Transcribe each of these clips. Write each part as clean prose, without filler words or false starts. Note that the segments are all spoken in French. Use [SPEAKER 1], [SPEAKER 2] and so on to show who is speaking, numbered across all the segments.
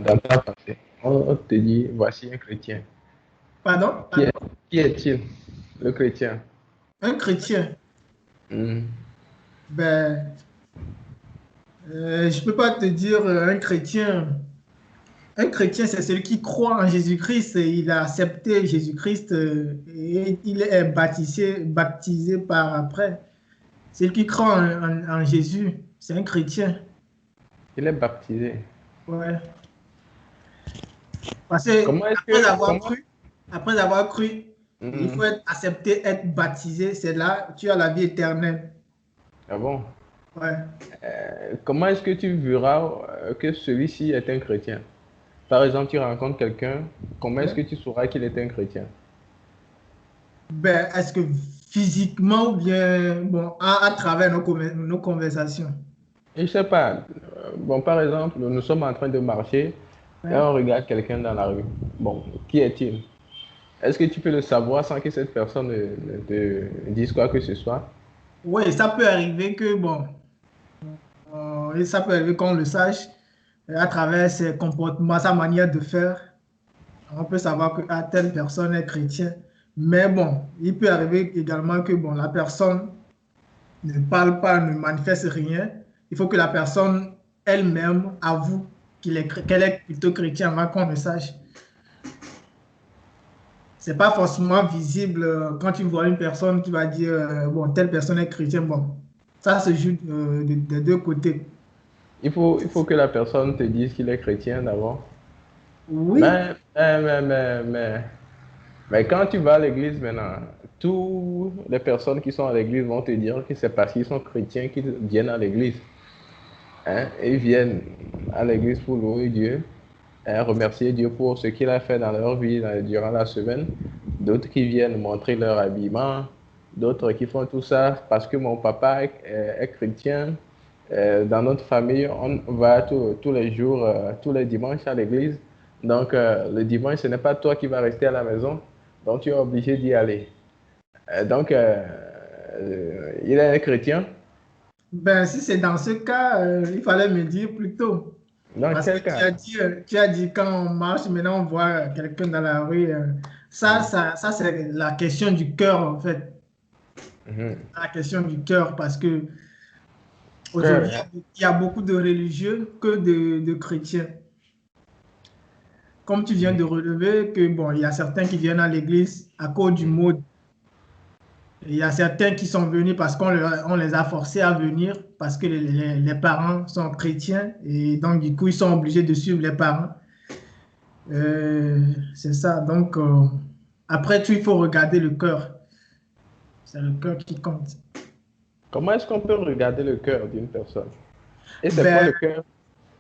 [SPEAKER 1] dans ta pensée. On te dit, voici un chrétien.
[SPEAKER 2] Pardon?
[SPEAKER 1] Qui est, qui est-il, le chrétien?
[SPEAKER 2] Un chrétien.
[SPEAKER 1] Hmm.
[SPEAKER 2] Ben, je ne peux pas te dire un chrétien. Un chrétien, c'est celui qui croit en Jésus-Christ. Il a accepté Jésus-Christ et il est baptisé par après. Celui qui croit en Jésus, c'est un chrétien.
[SPEAKER 1] Il est baptisé.
[SPEAKER 2] Ouais. Parce que
[SPEAKER 1] Comment est-ce que... Comment...
[SPEAKER 2] après avoir cru, il
[SPEAKER 1] Hmm.
[SPEAKER 2] faut être accepté, être baptisé. C'est là, tu as la vie éternelle.
[SPEAKER 1] Ah bon?
[SPEAKER 2] Ouais.
[SPEAKER 1] Comment est-ce que tu verras que celui-ci est un chrétien? Par exemple, tu rencontres quelqu'un, comment est-ce que
[SPEAKER 2] Ouais.
[SPEAKER 1] tu sauras qu'il est un chrétien?
[SPEAKER 2] Ben, est-ce que physiquement ou bien bon, à travers nos conversations?
[SPEAKER 1] Je ne sais pas. Bon, par exemple, nous sommes en train de marcher et
[SPEAKER 2] Ouais.
[SPEAKER 1] on regarde quelqu'un dans la rue. Bon, qui est-il? Est-ce que tu peux le savoir sans que cette personne ne te dise quoi que ce soit?
[SPEAKER 2] Oui, ça peut arriver que, bon, et ça peut arriver qu'on le sache à travers ses comportements, sa manière de faire. On peut savoir que ah, telle personne est chrétienne. Mais bon, il peut arriver également que bon, la personne ne parle pas, ne manifeste rien. Il faut que la personne elle-même avoue qu'elle est plutôt chrétienne avant qu'on le sache. C'est pas forcément visible quand tu vois une personne qui va dire bon, telle personne est chrétienne. Bon, ça se joue des deux côtés.
[SPEAKER 1] Il faut que la personne te dise qu'il est chrétien d'abord.
[SPEAKER 2] Oui,
[SPEAKER 1] Mais quand tu vas à l'église maintenant, toutes les personnes qui sont à l'église vont te dire que c'est parce qu'ils sont chrétiens qu'ils viennent à l'église. Hein? Ils viennent à l'église pour louer Dieu, hein, remercier Dieu pour ce qu'il a fait dans leur vie durant la semaine. D'autres qui viennent montrer leur habillement, d'autres qui font tout ça parce que mon papa est chrétien. Dans notre famille, on va tous les jours, tous les dimanches à l'église. Donc, le dimanche, ce n'est pas toi qui vas rester à la maison, donc tu es obligé d'y aller. Il est un chrétien.
[SPEAKER 2] ben si c'est dans ce cas, il fallait me dire plus tôt.
[SPEAKER 1] Dans
[SPEAKER 2] Parce que
[SPEAKER 1] quel cas?
[SPEAKER 2] tu as dit quand on marche, maintenant on voit quelqu'un dans la rue. Ça c'est la question du cœur en fait.
[SPEAKER 1] Mhm.
[SPEAKER 2] La question du cœur parce que
[SPEAKER 1] Cœur,
[SPEAKER 2] aujourd'hui,
[SPEAKER 1] hein.
[SPEAKER 2] il y a beaucoup de religieux que de chrétiens. Comme tu viens
[SPEAKER 1] Mhm.
[SPEAKER 2] de relever que bon, il y a certains qui viennent à l'église à cause du mot. Il y a certains qui sont venus parce on les a forcés à venir parce que les parents sont chrétiens et donc du coup ils sont obligés de suivre les parents. C'est ça. Donc après tout, il faut regarder le cœur. C'est le cœur qui compte.
[SPEAKER 1] Comment est-ce qu'on peut regarder le cœur d'une personne? Et c'est quoi
[SPEAKER 2] Ben,
[SPEAKER 1] le cœur?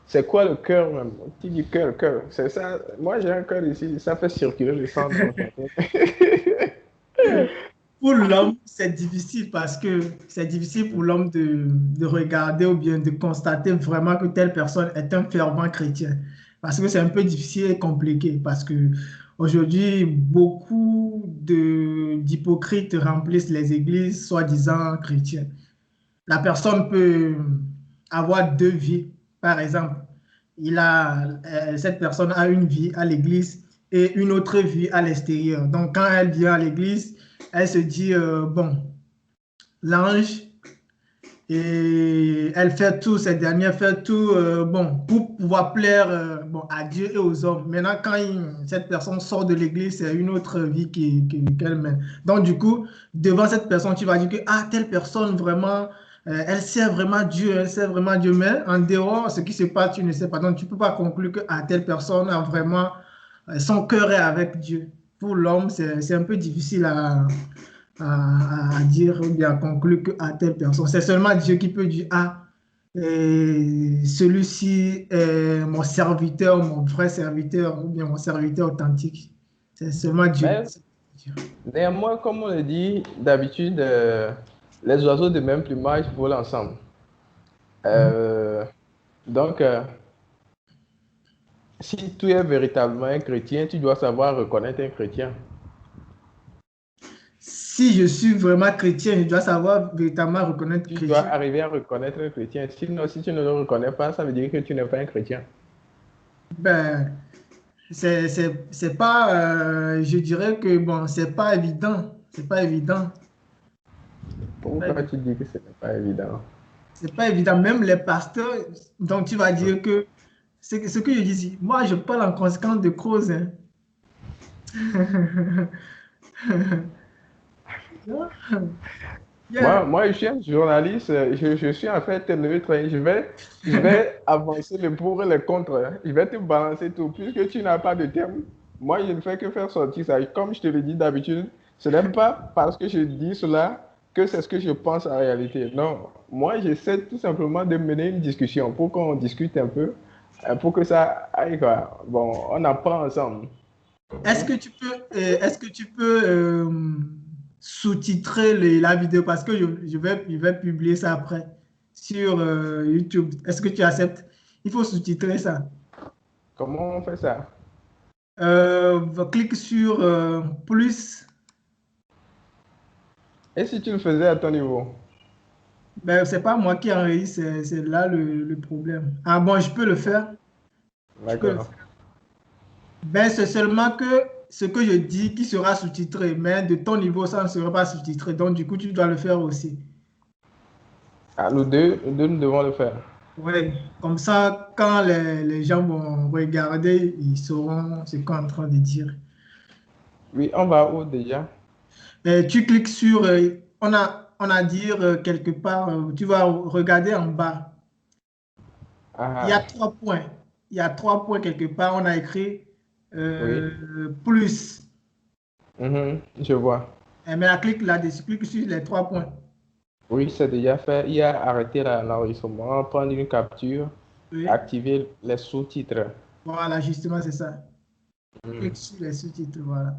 [SPEAKER 1] C'est quoi le cœur même? Qui dit cœur, cœur? C'est ça. Moi, j'ai un cœur ici, ça fait circuler le sang dans ma tête.
[SPEAKER 2] pour l'homme, c'est difficile parce que c'est difficile pour l'homme de regarder ou bien de constater vraiment que telle personne est un fervent chrétien. Parce que c'est un peu difficile et compliqué. Parce que aujourd'hui, beaucoup d'hypocrites remplissent les églises soi-disant chrétiennes. La personne peut avoir deux vies. Par exemple, cette personne a une vie à l'église et une autre vie à l'extérieur. Donc, quand elle vient à l'église, elle se dit, bon, l'ange, et elle fait tout, cette dernière fait tout, bon, pour pouvoir plaire bon, à Dieu et aux hommes. Maintenant, quand cette personne sort de l'église, c'est une autre vie qu'elle mène. Donc, du coup, devant cette personne, tu vas dire que, ah, telle personne, vraiment, elle sert vraiment Dieu, elle sert vraiment Dieu. Mais en dehors, ce qui se passe, tu ne sais pas. Donc, tu ne peux pas conclure que, ah, telle personne a vraiment, son cœur est avec Dieu. Pour l'homme, c'est un peu difficile à dire ou bien à conclure que à telle personne. C'est seulement Dieu qui peut dire, ah, celui-ci est mon serviteur, mon vrai serviteur, ou bien mon serviteur authentique. C'est seulement Dieu.
[SPEAKER 1] Mais néanmoins, comme on le dit, d'habitude, les oiseaux de même plumage volent ensemble. Euh, donc, si tu es véritablement un chrétien, tu dois savoir reconnaître un chrétien.
[SPEAKER 2] Si je suis vraiment chrétien, je dois savoir véritablement reconnaître
[SPEAKER 1] Tu dois
[SPEAKER 2] chrétien.
[SPEAKER 1] arriver à reconnaître un chrétien. Sinon, si tu ne le reconnais pas, ça veut dire que tu n'es pas un chrétien.
[SPEAKER 2] Ben, c'est pas, je dirais que bon, c'est pas évident. C'est pas évident. C'est pas
[SPEAKER 1] Pourquoi
[SPEAKER 2] évident.
[SPEAKER 1] tu dis que ce n'est pas évident?
[SPEAKER 2] C'est pas évident. Même les pasteurs, donc tu vas dire que c'est ce que je dis. Moi, je parle en conséquence de cause, hein. Yeah.
[SPEAKER 1] Moi, je suis un journaliste, je suis en fait neutre, hein. Je vais avancer les pour et les contre, hein. Je vais te balancer tout. Puisque tu n'as pas de thème, moi, je ne fais que faire sortir ça. Comme je te le dis d'habitude, ce n'est pas parce que je dis cela que c'est ce que je pense en réalité. Non, moi, j'essaie tout simplement de mener une discussion pour qu'on discute un peu, pour que ça aille, quoi. Bon, on apprend ensemble.
[SPEAKER 2] Est-ce que tu peux sous-titrer la vidéo parce que je vais publier ça après sur YouTube. Est-ce que tu acceptes? Il faut sous-titrer ça.
[SPEAKER 1] Comment on fait ça?
[SPEAKER 2] Clique sur plus.
[SPEAKER 1] Et si tu le faisais à ton niveau?
[SPEAKER 2] Ben, c'est pas moi qui enregistre, c'est là le problème. Ah bon, je peux le faire. Je peux le
[SPEAKER 1] D'accord.
[SPEAKER 2] faire. Ben, c'est seulement que ce que je dis qui sera sous-titré, mais de ton niveau, ça ne sera pas sous-titré. Donc, du coup, tu dois le faire aussi.
[SPEAKER 1] Ah, nous deux, nous devons le faire.
[SPEAKER 2] Oui, comme ça, quand les gens vont regarder, ils sauront ce qu'on est en train de dire.
[SPEAKER 1] Oui, on va où déjà?
[SPEAKER 2] Et tu cliques sur, on a dit quelque part, tu vas regarder en bas. Il y a
[SPEAKER 1] Ah,
[SPEAKER 2] 3 points. Il y a 3 points quelque part. On a écrit
[SPEAKER 1] oui.
[SPEAKER 2] plus.
[SPEAKER 1] Mhm, je vois.
[SPEAKER 2] Et maintenant, clique là-dessus, clique sur les 3 points.
[SPEAKER 1] Oui, c'est déjà fait. Il y a arrêté l'enregistrement, prendre une capture,
[SPEAKER 2] Oui.
[SPEAKER 1] activer les sous-titres.
[SPEAKER 2] Voilà, justement, c'est ça.
[SPEAKER 1] Mhm.
[SPEAKER 2] Clique sur les sous-titres, voilà.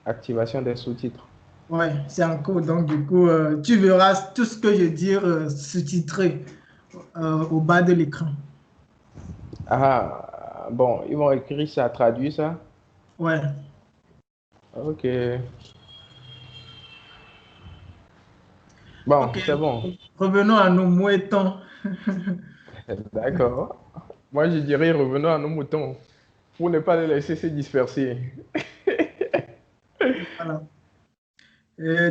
[SPEAKER 1] Activation des sous-titres.
[SPEAKER 2] Ouais, c'est en cours. Donc, du coup, tu verras tout ce que je dis sous-titré au bas de l'écran.
[SPEAKER 1] Ah, bon, ils vont écrire ça, traduire ça.
[SPEAKER 2] Ouais.
[SPEAKER 1] Ok. Bon,
[SPEAKER 2] Ok.
[SPEAKER 1] c'est bon.
[SPEAKER 2] Revenons à nos moutons.
[SPEAKER 1] D'accord. Moi, je dirais revenons à nos moutons pour ne pas les laisser se disperser.
[SPEAKER 2] Voilà.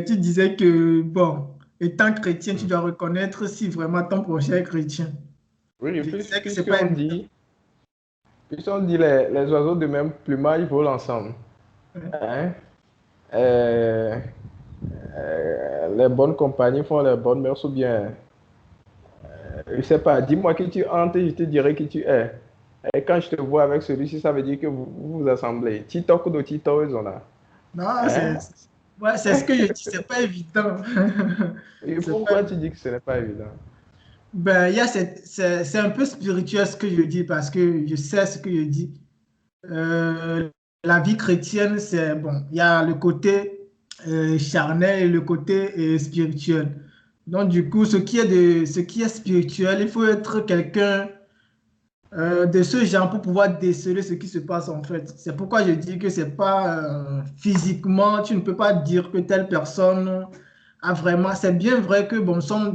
[SPEAKER 2] Tu disais que, bon, étant chrétien, tu dois reconnaître si vraiment ton projet est chrétien.
[SPEAKER 1] Oui,
[SPEAKER 2] Je sais que c'est pas
[SPEAKER 1] puisqu'on
[SPEAKER 2] évident.
[SPEAKER 1] dit, puisqu'on dit les oiseaux de même plumage volent ensemble.
[SPEAKER 2] Ouais.
[SPEAKER 1] Hein? Euh, les bonnes compagnies font les bonnes mœurs ou bien, je sais pas, dis-moi qui tu hantes et je te dirai qui tu es. Et quand je te vois avec celui-ci, ça veut dire que vous vous assemblez. Tito ou Tito, ils ont là.
[SPEAKER 2] Non,
[SPEAKER 1] Hein?
[SPEAKER 2] ouais, c'est ce que je dis, c'est pas évident.
[SPEAKER 1] Et
[SPEAKER 2] C'est pas
[SPEAKER 1] pourquoi tu dis que ce n'est pas évident?
[SPEAKER 2] Ben, il y a c'est un peu spirituel ce que je dis parce que je sais ce que je dis. Euh, la vie chrétienne, c'est bon, il y a le côté charnel et le côté spirituel. Donc, du coup, ce qui est spirituel, il faut être quelqu'un de ce genre pour pouvoir déceler ce qui se passe en fait. C'est pourquoi je dis que c'est pas physiquement, tu ne peux pas dire que telle personne a vraiment. C'est bien vrai que bon, nous sommes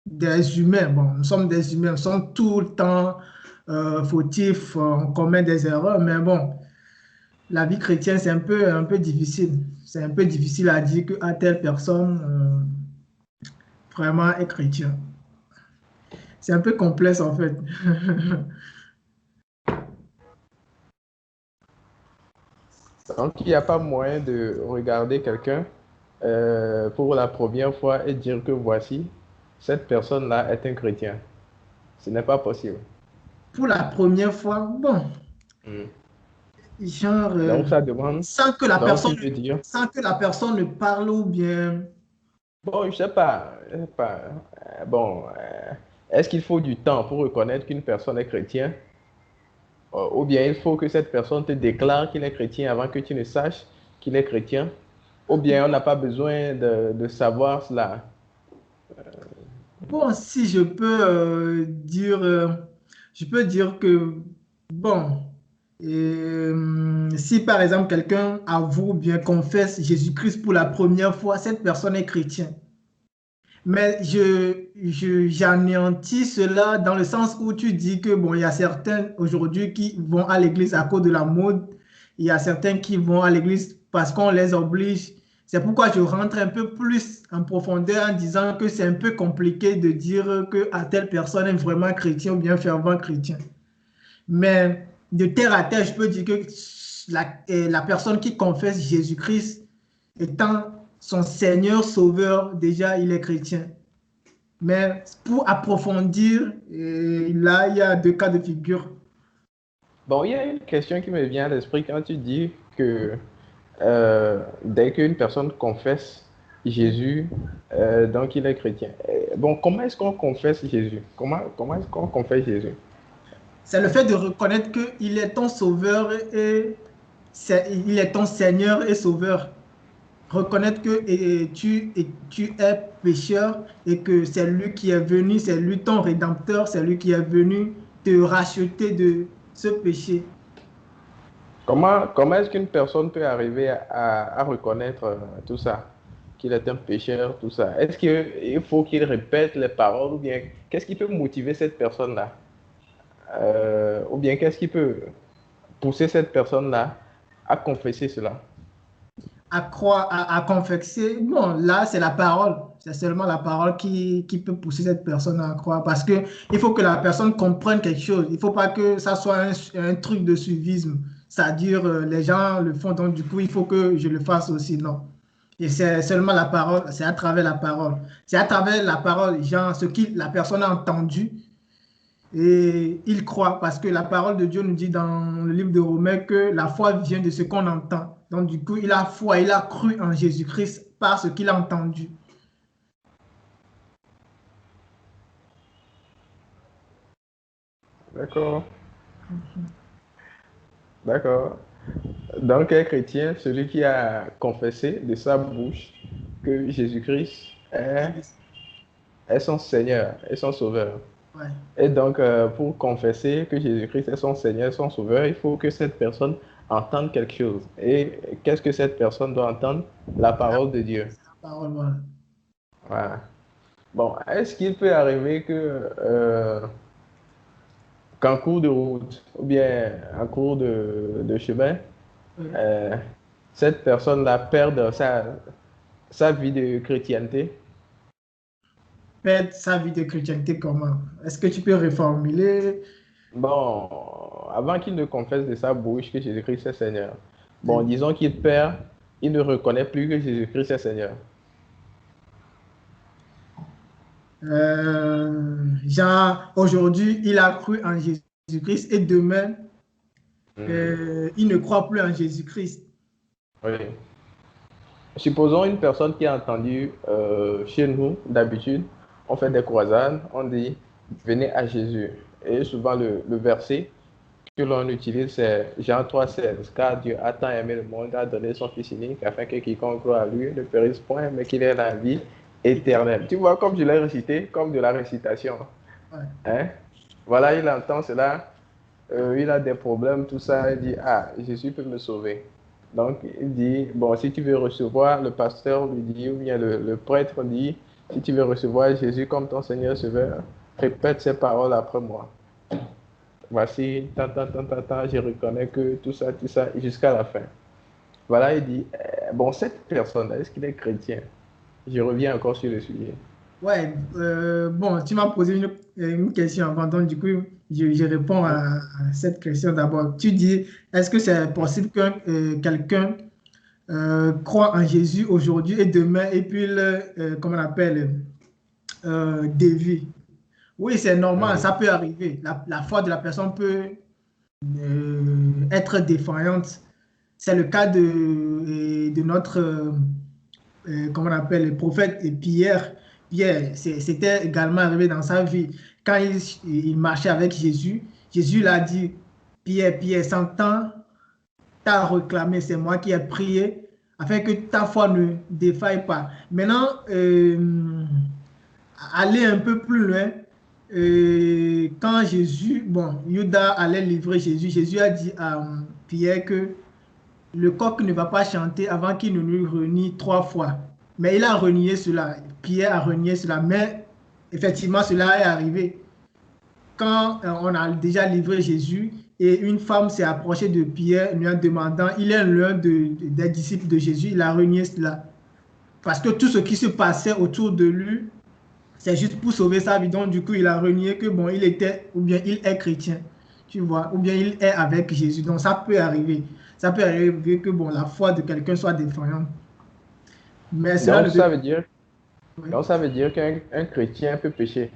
[SPEAKER 2] des humains. Bon, nous sommes des humains, nous sommes tout le temps fautifs, on commet des erreurs, mais bon, la vie chrétienne, c'est un peu difficile. C'est un peu difficile à dire que à telle personne vraiment est chrétien. C'est un peu complexe en fait.
[SPEAKER 1] Donc, il n'y a pas moyen de regarder quelqu'un pour la première fois et dire que voici, cette personne-là est un chrétien. Ce n'est pas possible.
[SPEAKER 2] Pour la première fois, bon,
[SPEAKER 1] Hmm.
[SPEAKER 2] genre,
[SPEAKER 1] Donc, ça demande,
[SPEAKER 2] sans que la
[SPEAKER 1] donc,
[SPEAKER 2] personne,
[SPEAKER 1] il veut dire,
[SPEAKER 2] sans que la personne ne parle ou bien,
[SPEAKER 1] bon, je sais pas, bon, est-ce qu'il faut du temps pour reconnaître qu'une personne est chrétienne? Ou bien il faut que cette personne te déclare qu'il est chrétien avant que tu ne saches qu'il est chrétien? Ou bien on n'a pas besoin de savoir cela?
[SPEAKER 2] bon, si je peux dire, je peux dire que, bon, si par exemple quelqu'un avoue ou bien confesse Jésus-Christ pour la première fois, cette personne est chrétienne. Mais j'anéantis cela dans le sens où tu dis que, bon, il y a certains aujourd'hui qui vont à l'église à cause de la mode. Il y a certains qui vont à l'église parce qu'on les oblige. C'est pourquoi je rentre un peu plus en profondeur en disant que c'est un peu compliqué de dire que à telle personne est vraiment chrétien ou bien fervent chrétien. Mais de terre à terre, je peux dire que la personne qui confesse Jésus-Christ étant son Seigneur Sauveur, déjà, il est chrétien. Mais pour approfondir, là, il y a deux cas de figure.
[SPEAKER 1] Bon, il y a une question qui me vient à l'esprit quand tu dis que dès qu'une personne confesse Jésus, donc il est chrétien. Bon, comment est-ce qu'on confesse Jésus? Comment est-ce qu'on confesse Jésus?
[SPEAKER 2] C'est le fait de reconnaître qu'il est ton sauveur et il est ton Seigneur et sauveur. Reconnaître que tu es pécheur et que c'est lui qui est venu, c'est lui ton rédempteur, c'est lui qui est venu te racheter de ce péché.
[SPEAKER 1] Comment est-ce qu'une personne peut arriver à reconnaître tout ça? Qu'il est un pécheur, tout ça. Est-ce qu'il faut qu'il répète les paroles ou bien qu'est-ce qui peut motiver cette personne-là? Ou bien qu'est-ce qui peut pousser cette personne-là à confesser cela?
[SPEAKER 2] À croire, à confesser. Bon, là, c'est la parole. C'est seulement la parole qui peut pousser cette personne à croire. Parce que il faut que la personne comprenne quelque chose. Il ne faut pas que ça soit un truc de suivisme. C'est-à-dire, les gens le font, donc du coup, il faut que je le fasse aussi. Non. Et c'est seulement la parole, c'est à travers la parole. C'est à travers la parole, genre, ce que la personne a entendu et il croit, parce que la parole de Dieu nous dit dans le livre de Romains que la foi vient de ce qu'on entend. Donc, du coup, il a foi, il a cru en Jésus-Christ par ce qu'il a entendu.
[SPEAKER 1] D'accord, d'accord. Donc, un chrétien, celui qui a confessé de sa bouche que Jésus-Christ est son Seigneur et son Sauveur.
[SPEAKER 2] Ouais.
[SPEAKER 1] Et donc, pour confesser que Jésus-Christ est son Seigneur et son Sauveur, il faut que cette personne entende quelque chose. Et qu'est-ce que cette personne doit entendre? La parole de Dieu.
[SPEAKER 2] C'est la parole, voilà.
[SPEAKER 1] Voilà. Bon, est-ce qu'il peut arriver que qu'en cours de route ou bien en cours de chemin,
[SPEAKER 2] Ouais.
[SPEAKER 1] euh, cette personne-là perde sa vie de chrétienté?
[SPEAKER 2] Perdre sa vie de chrétienté comment? Est-ce que tu peux reformuler?
[SPEAKER 1] Bon, avant qu'il ne confesse de sa bouche que Jésus-Christ est Seigneur. Bon, disons qu'il perd, il ne reconnaît plus que Jésus-Christ est Seigneur.
[SPEAKER 2] Genre, aujourd'hui, il a cru en Jésus-Christ et demain, il ne croit plus en Jésus-Christ.
[SPEAKER 1] Oui. Supposons une personne qui a entendu chez nous, d'habitude, on fait des croisades, on dit venez à Jésus. Et souvent le verset que l'on utilise, c'est Jean 3,16. Car Dieu a tant aimé le monde, a donné son Fils unique, afin que quiconque croit à lui ne périsse point, mais qu'il ait la vie éternelle. Tu vois, comme je l'ai récité, comme de la récitation.
[SPEAKER 2] Ouais.
[SPEAKER 1] Hein? Voilà, il entend cela, il a des problèmes, tout ça, il dit, ah, Jésus peut me sauver. Donc, il dit, bon, si tu veux recevoir, le pasteur lui dit, ou bien le prêtre dit, si tu veux recevoir Jésus comme ton Seigneur Sauveur, répète ces paroles après moi. Voici, tant, tant, tant, tant, tant, je reconnais que tout ça, jusqu'à la fin. Voilà, il dit, bon, cette personne, est-ce qu'il est chrétien? Je reviens encore sur le sujet.
[SPEAKER 2] Ouais, bon, tu m'as posé une question avant, donc du coup, je réponds à cette question d'abord. Tu dis, est-ce que c'est possible que quelqu'un croit en Jésus aujourd'hui et demain, et puis, comment on appelle, dévie? Oui, c'est normal, ça peut arriver. La foi de la personne peut être défaillante. C'est le cas de notre, comment on appelle, le prophète Pierre. Pierre, c'était également arrivé dans sa vie. Quand il marchait avec Jésus, Jésus l'a dit, Pierre, Pierre, sans temps, t'as réclamé, c'est moi qui ai prié, afin que ta foi ne défaille pas. Maintenant, aller un peu plus loin, quand Jésus, bon, Judas allait livrer Jésus, Jésus a dit à Pierre que le coq ne va pas chanter avant qu'il ne lui renie trois fois. Mais il a renié cela. Pierre a renié cela. Mais effectivement, cela est arrivé. Quand on a déjà livré Jésus et une femme s'est approchée de Pierre lui en demandant, il est l'un des disciples de Jésus, il a renié cela. Parce que tout ce qui se passait autour de lui, c'est juste pour sauver sa vie. Donc, du coup, il a renié que, bon, il était, ou bien il est chrétien, tu vois, ou bien il est avec Jésus. Donc, ça peut arriver. Ça peut arriver que, bon, la foi de quelqu'un soit défaillante. Mais cela
[SPEAKER 1] Donc,
[SPEAKER 2] ne veut
[SPEAKER 1] ça
[SPEAKER 2] pas.
[SPEAKER 1] veut dire,
[SPEAKER 2] Oui.
[SPEAKER 1] donc, ça veut dire qu'un chrétien peut pécher.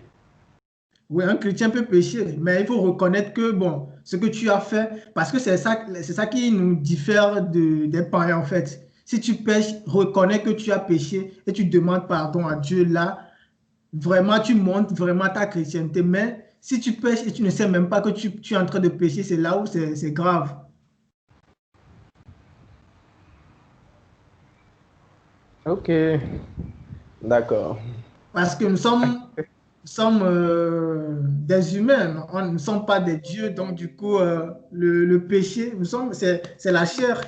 [SPEAKER 2] Oui, un chrétien peut pécher, mais il faut reconnaître que, bon, ce que tu as fait, parce que c'est ça qui nous diffère des païens, en fait. Si tu pêches, reconnais que tu as péché et tu demandes pardon à Dieu là, vraiment, tu montres vraiment ta chrétienté. Mais si tu pêches et tu ne sais même pas que tu es en train de pécher, c'est là où c'est grave.
[SPEAKER 1] Ok, d'accord.
[SPEAKER 2] Parce que nous sommes des humains, on ne sommes pas des dieux. Donc, du coup, le péché, c'est la chair.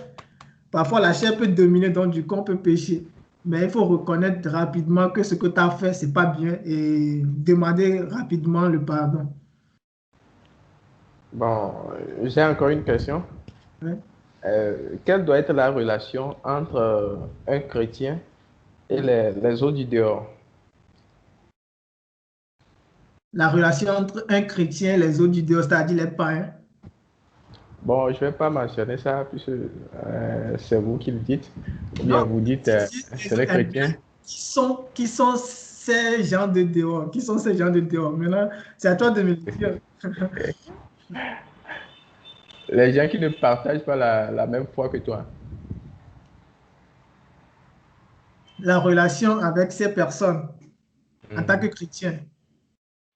[SPEAKER 2] Parfois, la chair peut dominer, donc du coup, on peut pécher. Mais il faut reconnaître rapidement que ce que tu as fait, c'est pas bien et demander rapidement le pardon.
[SPEAKER 1] Bon, j'ai encore une question.
[SPEAKER 2] Ouais.
[SPEAKER 1] Quelle doit être la relation entre un chrétien et les autres du dehors?
[SPEAKER 2] La relation entre un chrétien et les autres du Dieu, c'est-à-dire les païens.
[SPEAKER 1] Bon, je ne vais pas mentionner ça puisque c'est vous qui le dites. Ou bien
[SPEAKER 2] Non,
[SPEAKER 1] vous dites
[SPEAKER 2] si, si les
[SPEAKER 1] c'est les
[SPEAKER 2] autres aiment bien,
[SPEAKER 1] chrétiens.
[SPEAKER 2] qui sont ces gens de dehors? Qui sont ces gens de dehors? Maintenant, c'est à toi de me le dire.
[SPEAKER 1] Les gens qui ne partagent pas la même foi que toi.
[SPEAKER 2] La relation avec ces personnes en tant que
[SPEAKER 1] Mhm,
[SPEAKER 2] chrétien.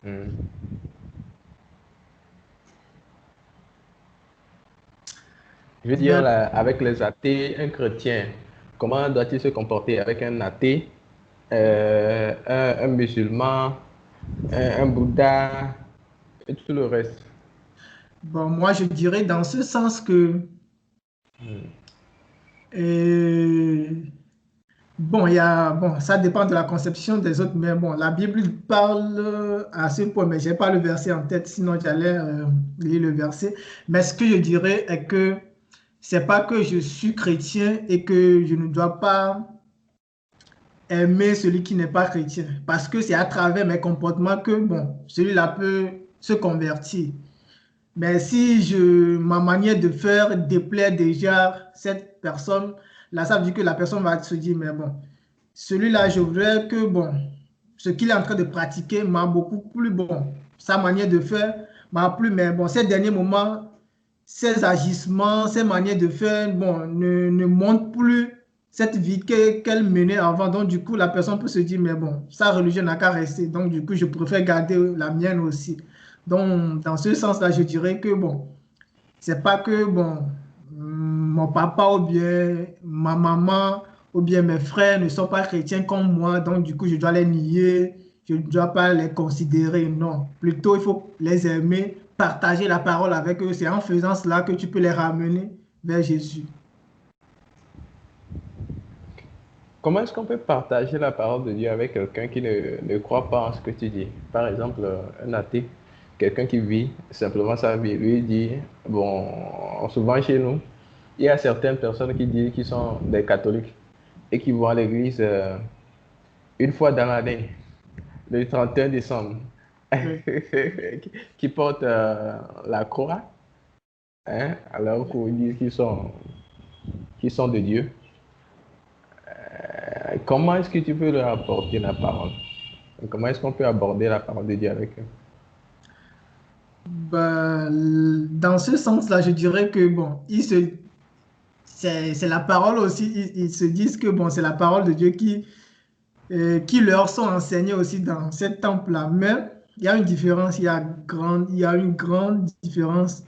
[SPEAKER 1] mhm. Je veux dire,
[SPEAKER 2] Ben,
[SPEAKER 1] là, avec les athées, un chrétien, comment doit-il se comporter avec un athée, un musulman, un Bouddha et tout le reste?
[SPEAKER 2] bon, moi, je dirais dans ce sens que euh, bon, bon, ça dépend de la conception des autres, mais bon, la Bible parle à ce point, mais je n'ai pas le verset en tête, sinon j'allais lire le verset. Mais ce que je dirais est que c'est pas que je suis chrétien et que je ne dois pas aimer celui qui n'est pas chrétien, parce que c'est à travers mes comportements que, bon, celui-là peut se convertir. Mais si ma manière de faire déplaît déjà cette personne, là, ça veut dire que la personne va se dire, mais bon, celui-là, je voudrais que, bon, ce qu'il est en train de pratiquer m'a beaucoup plu, bon, sa manière de faire m'a plu, mais bon, ces derniers moments, ses agissements, ses manières de faire, bon, ne montrent plus cette vie qu'elle menait avant. Donc, du coup, la personne peut se dire, mais bon, sa religion n'a qu'à rester. Donc, du coup, je préfère garder la mienne aussi. Donc, dans ce sens-là, je dirais que, bon, c'est pas que, bon, mon papa ou bien ma maman ou bien mes frères ne sont pas chrétiens comme moi, donc du coup, je dois les nier, je ne dois pas les considérer. Non, plutôt, il faut les aimer, partager la parole avec eux. C'est en faisant cela que tu peux les ramener vers Jésus.
[SPEAKER 1] Comment est-ce qu'on peut partager la parole de Dieu avec quelqu'un qui ne croit pas en ce que tu dis? Par exemple, un athée, quelqu'un qui vit simplement sa vie, lui dit, bon, souvent chez nous, il y a certaines personnes qui disent qu'ils sont des catholiques et qui vont à l'église une fois dans l'année, le 31 décembre,
[SPEAKER 2] Oui,
[SPEAKER 1] qui portent la croix, hein, alors qu'ils disent qu'ils sont de Dieu. Comment est-ce que tu peux leur apporter la parole? Comment est-ce qu'on peut aborder la parole de Dieu avec eux?
[SPEAKER 2] ben, dans ce sens-là, je dirais que bon, c'est la parole aussi. Ils se disent que bon, c'est la parole de Dieu qui leur sont enseignées aussi dans cet temple-là. Mais il y a une différence, il y a une grande différence.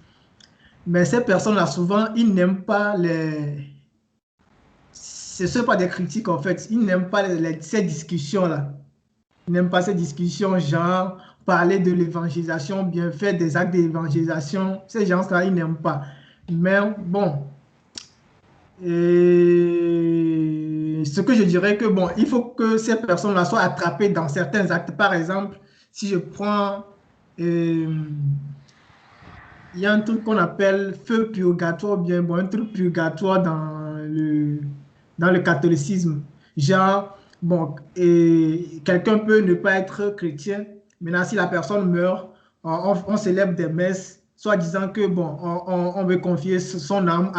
[SPEAKER 2] Mais ces personnes-là, souvent, ils n'aiment pas ce ne sont pas des critiques en fait, ils n'aiment pas ces discussions-là. Ils n'aiment pas ces discussions, genre parler de l'évangélisation, bien faire des actes d'évangélisation. Ces gens-là, ils n'aiment pas. Mais bon, ce que je dirais que, bon, il faut que ces personnes-là soient attrapées dans certains actes. Par exemple, si je prends, euh, il y a un truc qu'on appelle feu purgatoire, bien, bon, un truc purgatoire dans le catholicisme. Genre, bon, et quelqu'un peut ne pas être chrétien. Maintenant, si la personne meurt, on célèbre des messes, soit disant que, bon, on veut confier son âme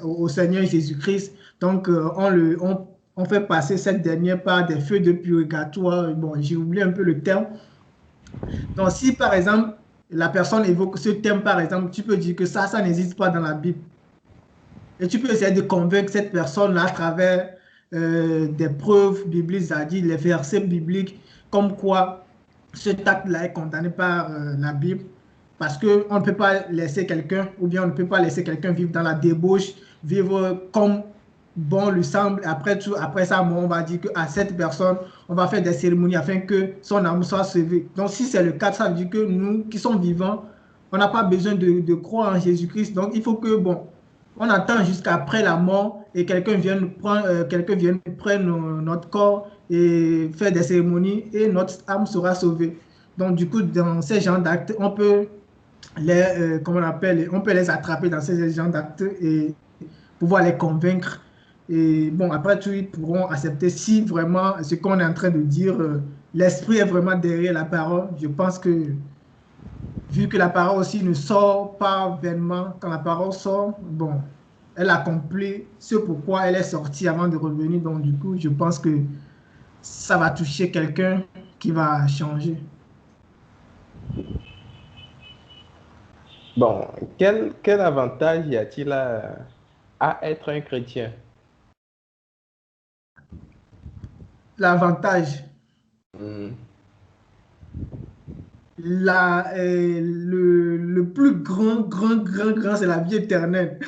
[SPEAKER 2] au Seigneur Jésus-Christ. Donc, on fait passer cette dernière par des feux de purgatoire. Bon, j'ai oublié un peu le terme. Donc, si par exemple, la personne évoque ce thème, par exemple, tu peux dire que ça n'existe pas dans la Bible. Et tu peux essayer de convaincre cette personne à travers des preuves bibliques, c'est-à-dire les versets bibliques, comme quoi cet acte-là est condamné par la Bible, parce qu'on ne peut pas laisser quelqu'un, ou bien on ne peut pas laisser quelqu'un vivre dans la débauche, vivre comme bon lui semble. Après tout, après ça, on va dire qu'à cette personne, on va faire des cérémonies afin que son âme soit sauvée. Donc, si c'est le cas, ça veut dire que nous qui sommes vivants, on n'a pas besoin de croire en Jésus-Christ. Donc, il faut que, bon, on attend jusqu'après la mort et quelqu'un vienne prendre notre corps et faire des cérémonies et notre âme sera sauvée. Donc, du coup, dans ces genres d'actes, on peut comment on appelle, on peut les attraper dans ces genres d'actes et pouvoir les convaincre. Et bon, après tout, ils pourront accepter si vraiment ce qu'on est en train de dire, l'esprit est vraiment derrière la parole. Je pense que vu que la parole aussi ne sort pas vainement, quand la parole sort, bon, elle accomplit ce pourquoi elle est sortie avant de revenir. Donc, du coup, je pense que ça va toucher quelqu'un qui va changer.
[SPEAKER 1] Bon, quel avantage y a-t-il à être un chrétien?
[SPEAKER 2] L'avantage,
[SPEAKER 1] Hmm.
[SPEAKER 2] le plus grand, c'est la vie éternelle.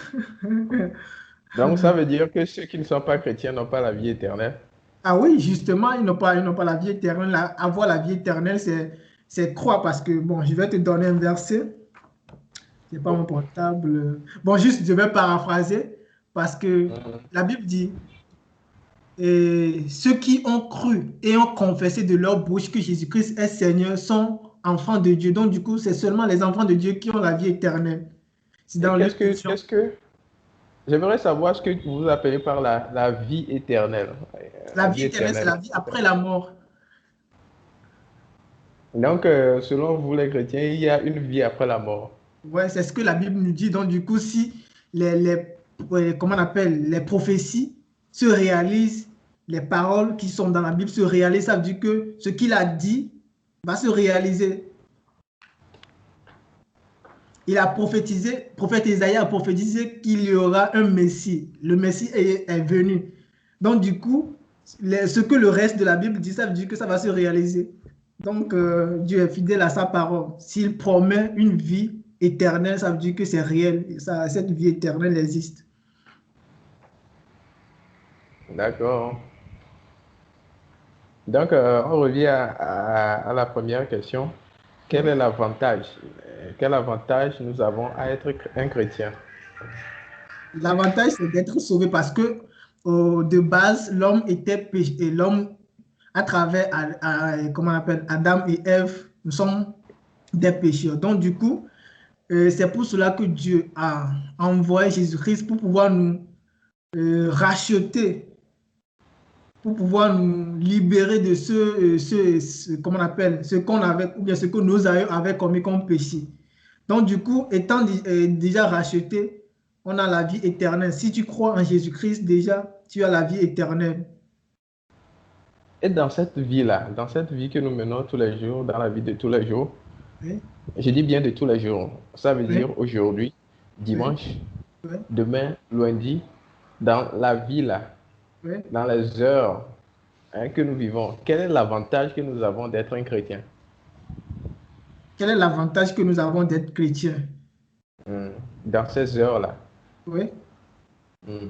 [SPEAKER 1] Donc, ça veut dire que ceux qui ne sont pas chrétiens n'ont pas la vie éternelle.
[SPEAKER 2] Ah oui, justement, ils n'ont pas la vie éternelle. Avoir la vie éternelle, c'est croire parce que, bon, je vais te donner un verset. C'est pas mon portable. Bon, juste, je vais paraphraser parce que
[SPEAKER 1] Hmm.
[SPEAKER 2] la Bible dit, et ceux qui ont cru et ont confessé de leur bouche que Jésus-Christ est Seigneur sont enfants de Dieu. Donc, du coup, c'est seulement les enfants de Dieu qui ont la vie éternelle. C'est
[SPEAKER 1] Et
[SPEAKER 2] dans Luc 10, Jean.
[SPEAKER 1] j'aimerais savoir ce que vous appelez par la vie éternelle.
[SPEAKER 2] La
[SPEAKER 1] La
[SPEAKER 2] vie
[SPEAKER 1] vie
[SPEAKER 2] éternelle, c'est la
[SPEAKER 1] éternelle.
[SPEAKER 2] vie après la mort.
[SPEAKER 1] Donc, selon vous, les chrétiens, il y a une vie après la mort.
[SPEAKER 2] Ouais, c'est ce que la Bible nous dit. Donc, du coup, si comment on appelle, les prophéties se réalisent, les paroles qui sont dans la Bible se réalisent, ça veut dire que ce qu'il a dit va se réaliser. Il a prophétisé, prophète Isaïe a prophétisé qu'il y aura un Messie. Le Messie est venu. Donc, du coup, ce que le reste de la Bible dit, ça veut dire que ça va se réaliser. Donc, Dieu est fidèle à sa parole. S'il promet une vie éternelle, ça veut dire que c'est réel. Cette vie éternelle existe.
[SPEAKER 1] D'accord. Donc, on revient à la première question. Quel
[SPEAKER 2] Ouais.
[SPEAKER 1] est l'avantage? Quel avantage nous avons à être un chrétien?
[SPEAKER 2] L'avantage, c'est d'être sauvé parce que de base, l'homme était péché et l'homme, à travers comment on appelle, Adam et Ève, nous sommes des pécheurs. Donc, du coup, c'est pour cela que Dieu a envoyé Jésus-Christ pour pouvoir nous racheter, pour pouvoir nous libérer de comment on appelle, ce qu'on avait, ou bien ce que nos aïeux avaient commis comme péché. Donc, du coup, étant déjà racheté, on a la vie éternelle. Si tu crois en Jésus-Christ, déjà, tu as la vie éternelle.
[SPEAKER 1] Et dans cette vie-là, dans cette vie que nous menons tous les jours, dans la vie de tous les jours,
[SPEAKER 2] Oui,
[SPEAKER 1] je dis bien de tous les jours, ça veut
[SPEAKER 2] oui,
[SPEAKER 1] dire aujourd'hui,
[SPEAKER 2] oui,
[SPEAKER 1] dimanche,
[SPEAKER 2] oui,
[SPEAKER 1] demain, lundi, dans la vie là,
[SPEAKER 2] oui.
[SPEAKER 1] dans les heures que nous vivons, quel est l'avantage que nous avons d'être un chrétien?
[SPEAKER 2] Quel est l'avantage que nous avons d'être chrétiens?
[SPEAKER 1] Hmm. Dans ces heures-là.
[SPEAKER 2] Oui.
[SPEAKER 1] Hmm.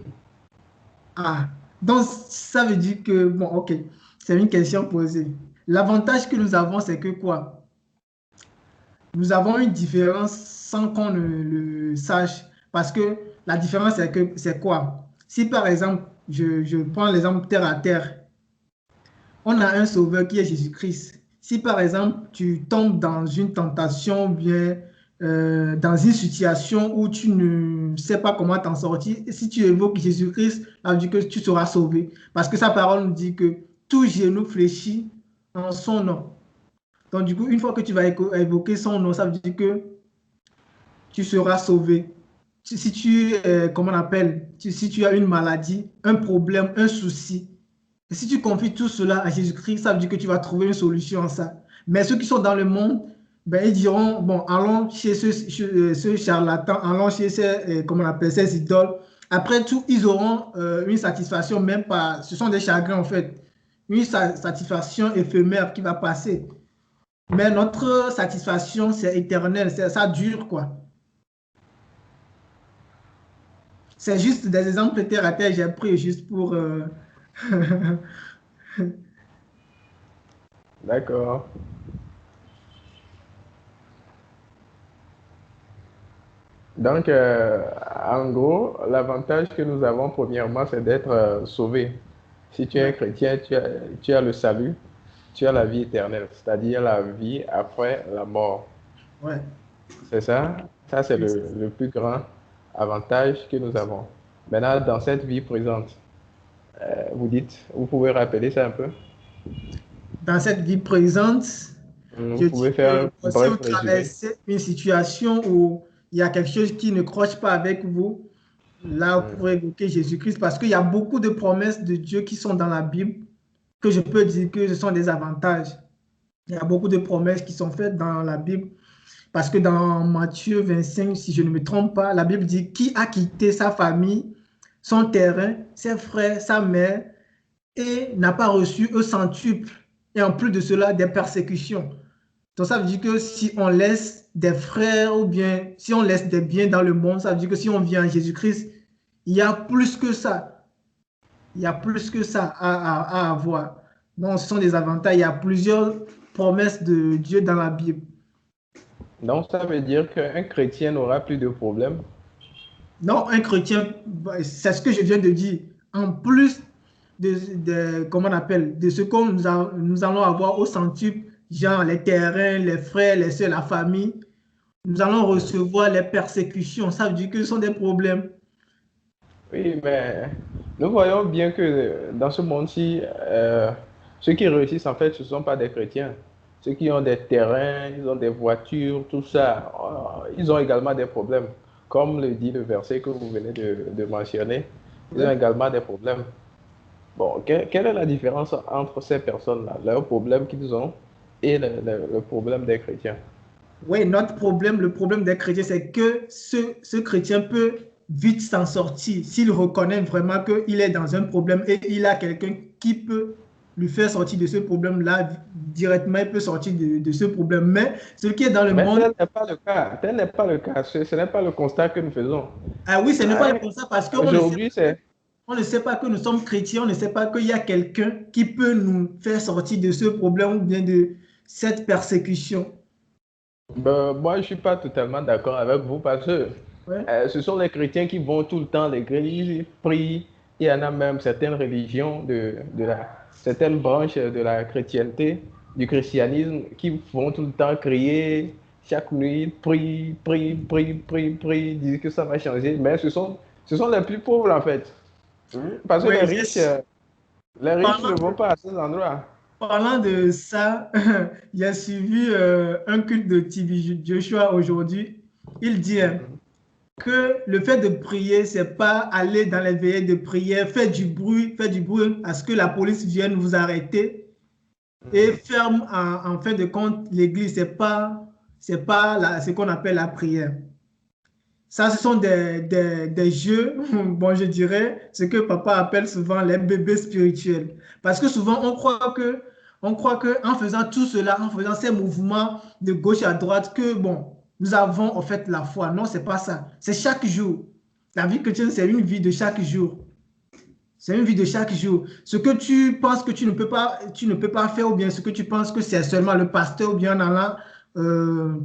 [SPEAKER 2] Ah, donc ça veut dire que, bon, ok, c'est une question posée. L'avantage que nous avons, c'est que quoi? Nous avons une différence sans qu'on ne le sache. Parce que la différence, c'est que c'est quoi? Si par exemple, je prends l'exemple terre à terre. On a un sauveur qui est Jésus-Christ. Si par exemple tu tombes dans une tentation ou bien dans une situation où tu ne sais pas comment t'en sortir, si tu évoques Jésus-Christ, ça veut dire que tu seras sauvé. Parce que sa parole nous dit que tout genou fléchit en son nom. Donc du coup, une fois que tu vas évoquer son nom, ça veut dire que tu seras sauvé. Si tu, comment on appelle, si tu as une maladie, un problème, un souci, et si tu confies tout cela à Jésus-Christ, ça veut dire que tu vas trouver une solution à ça. Mais ceux qui sont dans le monde, ben, ils diront, bon, allons chez ce charlatan, allons chez ces, comment on appelle, ces idoles. Après tout, ils auront une satisfaction, même pas, ce sont des chagrins en fait, une satisfaction éphémère qui va passer. Mais notre satisfaction, c'est éternel, ça dure quoi. C'est juste des exemples terre à terre, j'ai pris juste pour...
[SPEAKER 1] D'accord. Donc, en gros, l'avantage que nous avons, premièrement, c'est d'être sauvés. Si tu es un
[SPEAKER 2] Ouais,
[SPEAKER 1] chrétien, tu as le salut, tu as la vie éternelle, c'est-à-dire la vie après la mort.
[SPEAKER 2] ouais.
[SPEAKER 1] C'est ça? Ça, c'est
[SPEAKER 2] Oui,
[SPEAKER 1] le plus grand avantage que nous avons. Maintenant, dans cette vie présente, vous dites, vous pouvez rappeler ça un peu?
[SPEAKER 2] dans cette vie présente,
[SPEAKER 1] Vous
[SPEAKER 2] je dis
[SPEAKER 1] pouvez faire
[SPEAKER 2] que
[SPEAKER 1] un
[SPEAKER 2] bon, si vous
[SPEAKER 1] bref résumé.
[SPEAKER 2] traversez une situation où il y a quelque chose qui ne croche pas avec vous, là, vous
[SPEAKER 1] Hmm.
[SPEAKER 2] pourrez évoquer Jésus-Christ parce qu'il y a beaucoup de promesses de Dieu qui sont dans la Bible que je peux dire que ce sont des avantages. Il y a beaucoup de promesses qui sont faites dans la Bible parce que dans Matthieu 25, si je ne me trompe pas, la Bible dit qui a quitté sa famille, son terrain, ses frères, sa mère et n'a pas reçu un centuple. Et en plus de cela, des persécutions. Donc ça veut dire que si on laisse des frères ou bien si on laisse des biens dans le monde, ça veut dire que si on vient à Jésus-Christ, il y a plus que ça. Il y a plus que ça à avoir. Donc ce sont des avantages. Il y a plusieurs promesses de Dieu dans la Bible.
[SPEAKER 1] Donc, ça veut dire qu'un chrétien n'aura plus de problème.
[SPEAKER 2] Non, un chrétien, c'est ce que je viens de dire. En plus comment on appelle, de ce que nous allons avoir au centuple, genre les terrains, les frères, les soeurs, la famille, nous allons recevoir les persécutions. Ça veut dire que ce sont des problèmes.
[SPEAKER 1] Oui, mais nous voyons bien que dans ce monde-ci, ceux qui réussissent, en fait, ce ne sont pas des chrétiens. Ceux qui ont des terrains, ils ont des voitures, tout ça, ils ont également des problèmes. Comme le dit le verset que vous venez de mentionner, ils ont
[SPEAKER 2] Ouais.
[SPEAKER 1] également des problèmes. Bon, quelle est la différence entre ces personnes-là, leurs problèmes qu'ils ont et le problème des chrétiens?
[SPEAKER 2] Oui, notre problème, le problème des chrétiens, c'est que ce chrétien peut vite s'en sortir s'il reconnaît vraiment qu'il est dans un problème et il a quelqu'un qui peut lui faire sortir de ce problème-là directement, il peut sortir de ce problème. Mais ce qui est dans le
[SPEAKER 1] Mais
[SPEAKER 2] monde,
[SPEAKER 1] tel n'est pas le cas. Tel n'est pas le cas. Ce n'est pas le constat que nous faisons.
[SPEAKER 2] ah oui, ce n'est pas
[SPEAKER 1] Hein,
[SPEAKER 2] comme ça parce qu'on ne sait,
[SPEAKER 1] aujourd'hui, c'est
[SPEAKER 2] on ne sait pas que nous sommes chrétiens, on ne sait pas qu'il y a quelqu'un qui peut nous faire sortir de ce problème ou bien de cette persécution.
[SPEAKER 1] ben, moi, je ne suis pas totalement d'accord avec vous parce que
[SPEAKER 2] Ouais.
[SPEAKER 1] ce sont les chrétiens qui vont tout le temps à l'église, ils prient. Il y en a même certaines religions, certaines branches de la chrétienté, du christianisme, qui vont tout le temps crier chaque nuit, prient, prient, prient, prient, prient, disent que ça va changer. Mais ce sont les plus pauvres en fait. Parce que
[SPEAKER 2] Oui,
[SPEAKER 1] les riches ne
[SPEAKER 2] parlant
[SPEAKER 1] vont pas à ces endroits.
[SPEAKER 2] Parlant de ça, j'ai suivi un culte de TB Joshua aujourd'hui. Il dit
[SPEAKER 1] Mhm.
[SPEAKER 2] que le fait de prier, c'est pas aller dans les veillées de prière, faire du bruit à ce que la police vienne vous arrêter et
[SPEAKER 1] Mhm.
[SPEAKER 2] ferme en fin de compte l'église. C'est pas ce qu'on appelle la prière. Ça, ce sont des jeux, bon, je dirais, ce que papa appelle souvent les bébés spirituels. Parce que souvent, on croit que en faisant tout cela, en faisant ces mouvements de gauche à droite, que bon, nous avons en fait la foi. Non, c'est pas ça. C'est chaque jour. La vie chrétienne, c'est une vie de chaque jour. C'est une vie de chaque jour. Ce que tu penses que tu ne peux pas faire, ou bien ce que tu penses que c'est seulement le pasteur, ou bien en allant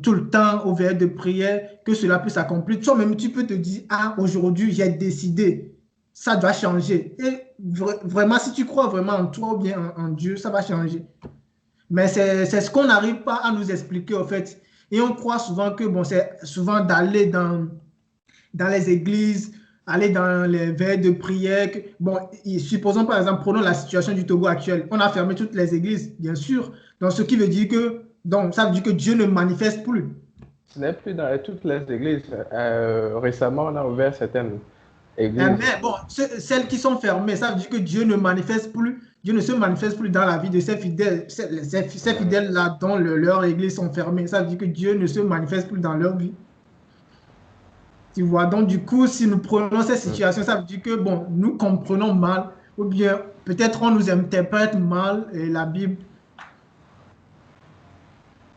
[SPEAKER 2] tout le temps au veillées de prière, que cela puisse s'accomplir. Toi-même, tu peux te dire, ah, aujourd'hui, j'ai décidé, ça doit changer. Et vraiment, si tu crois vraiment en toi ou bien en Dieu, ça va changer. Mais c'est ce qu'on n'arrive pas à nous expliquer, en fait. Et on croit souvent que, bon, c'est souvent d'aller dans les églises, aller dans les veilles de prière. Bon, supposons par exemple, prenons la situation du Togo actuel. On a fermé toutes les églises, bien sûr. Donc, ce qui veut dire que, donc, ça veut dire que Dieu ne manifeste plus.
[SPEAKER 1] Ce n'est plus dans toutes les églises. Récemment, on a ouvert certaines églises.
[SPEAKER 2] Mais bon, celles qui sont fermées, ça veut dire que Dieu ne manifeste plus, Dieu ne se manifeste plus dans la vie de ses fidèles. Ces fidèles-là, dont leurs églises sont fermées, ça veut dire que Dieu ne se manifeste plus dans leur vie. Tu vois, donc du coup, si nous prenons cette
[SPEAKER 1] Hmm.
[SPEAKER 2] situation, ça veut dire que, bon, nous comprenons mal, ou bien peut-être on nous interprète mal la Bible.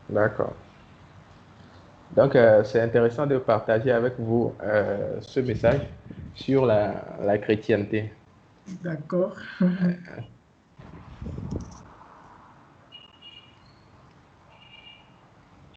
[SPEAKER 1] D'accord. Donc, c'est intéressant de partager avec vous ce message sur la chrétienté.
[SPEAKER 2] D'accord.